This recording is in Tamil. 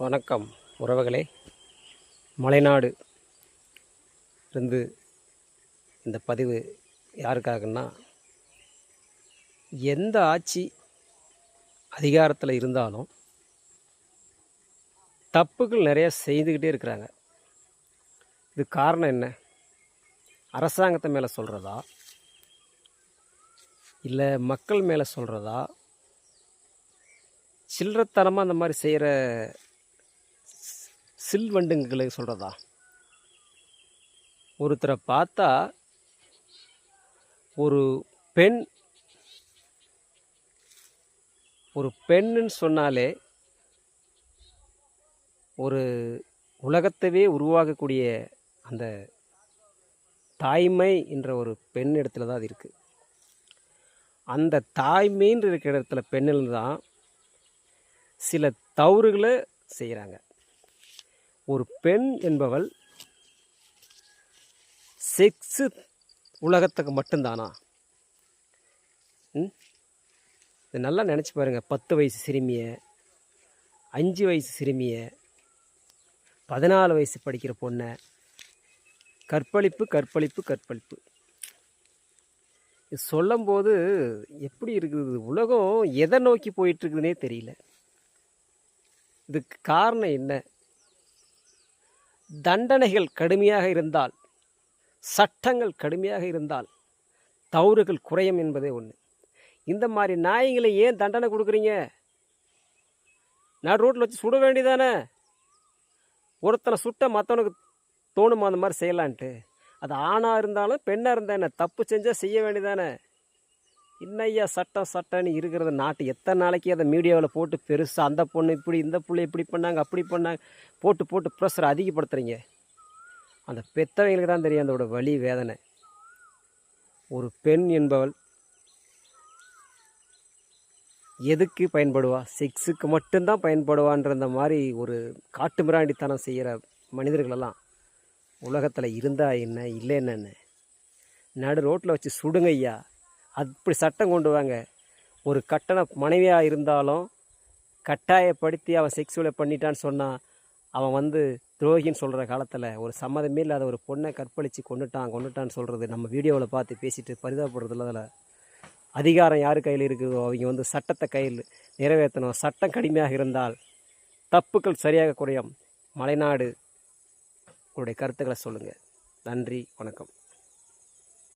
வணக்கம் உறவுகளே. மலைநாடு இருந்து இந்த பதிவு யாருக்காகன்னா, எந்த ஆட்சி அதிகாரத்தில் இருந்தாலும் தப்புகள் நிறைய செய்துக்கிட்டே இருக்கிறாங்க. இது காரணம் என்ன? அரசாங்கத்தை மேலே சொல்கிறதா, இல்லை மக்கள் மேலே சொல்கிறதா, சில்லறத்தனமாக அந்த மாதிரி செய்கிற சில்வண்டுங்களை சொல்கிறதா? ஒருத்தரை பார்த்தா ஒரு பெண்ணுன்னு சொன்னாலே ஒரு உலகத்தவே உருவாகக்கூடிய அந்த தாய்மை என்ற ஒரு பெண் இடத்துல தான் அது இருக்குது. அந்த தாய்மைன்னு இருக்கிற இடத்துல பெண்ணில் தான் சில தவறுகளை செய்கிறாங்க. ஒரு பெண் என்பவள் செக்ஸு உலகத்துக்கு மட்டும்தானா? இது நல்லா நினச்சி பாருங்கள். 10 வயசு சிறுமிய, 5 வயசு சிறுமிய, 14 வயசு படிக்கிற பொண்ணை கற்பழிப்பு கற்பழிப்பு கற்பழிப்பு. இது சொல்லும்போது எப்படி இருக்குது? உலகம் எதை நோக்கி போயிட்டுருக்குதுன்னே தெரியல. இதுக்கு காரணம் என்ன? தண்டனைகள் கடுமையாக இருந்தால், சட்டங்கள் கடுமையாக இருந்தால் தவறுகள் குறையும் என்பதே ஒன்று. இந்த மாதிரி நாய்களை ஏன் தண்டனை கொடுக்குறீங்க? நான் ரோட்டில் வச்சு சுட வேண்டியதானே? ஒருத்தனை சுட்ட மற்றவனுக்கு தோணுமா அந்த மாதிரி செய்யலான்ட்டு? அது ஆணாக இருந்தாலும் பெண்ணாக இருந்தால் என்ன, தப்பு செஞ்சால் செய்ய வேண்டியதானே? இன்னையா சட்டம் சட்டம்னு இருக்கிறது நாட்டு எத்தனை நாளைக்கு அதை மீடியாவில் போட்டு பெருசாக அந்த பொண்ணு இப்படி, இந்த பிள்ளை இப்படி பண்ணாங்க அப்படி பண்ணாங்க போட்டு ப்ரெஷர் அதிகப்படுத்துறீங்க. அந்த பெற்றவங்களுக்கு தான் தெரியும் அதோட வலி வேதனை. ஒரு பெண் என்பவள் எதுக்கு பயன்படுவா? செக்ஸுக்கு மட்டும்தான் பயன்படுவான்ற மாதிரி ஒரு காட்டு மிராண்டித்தனம் செய்கிற மனிதர்களெல்லாம் உலகத்தில் இருந்தா என்ன, இல்லை என்னென்ன? நடு ரோட்டில் வச்சு சுடுங்க ஐயா. அப்படி சட்டம் கொண்டு வாங்க. ஒரு கட்டண மனைவியாக இருந்தாலும் கட்டாயப்படுத்தி அவன் செக்ஸுவலை பண்ணிட்டான்னு சொன்னான், அவன் துரோகின்னு சொல்கிற காலத்தில் ஒரு சம்மதமே இல்லாத ஒரு பொண்ணை கற்பழித்து கொண்டுட்டான்னு சொல்கிறது நம்ம வீடியோவில் பார்த்து பேசிட்டு பரிதாபப்படுறதுல அதில் அதிகாரம் யார் கையில் இருக்குதோ அவங்க சட்டத்தை கையில் நிறைவேற்றணும். சட்டம் கடுமையாக இருந்தால் தப்புக்கள் சரியாக குறையும். மலைநாடு உங்களுடைய கருத்துக்களை சொல்லுங்கள். நன்றி, வணக்கம்.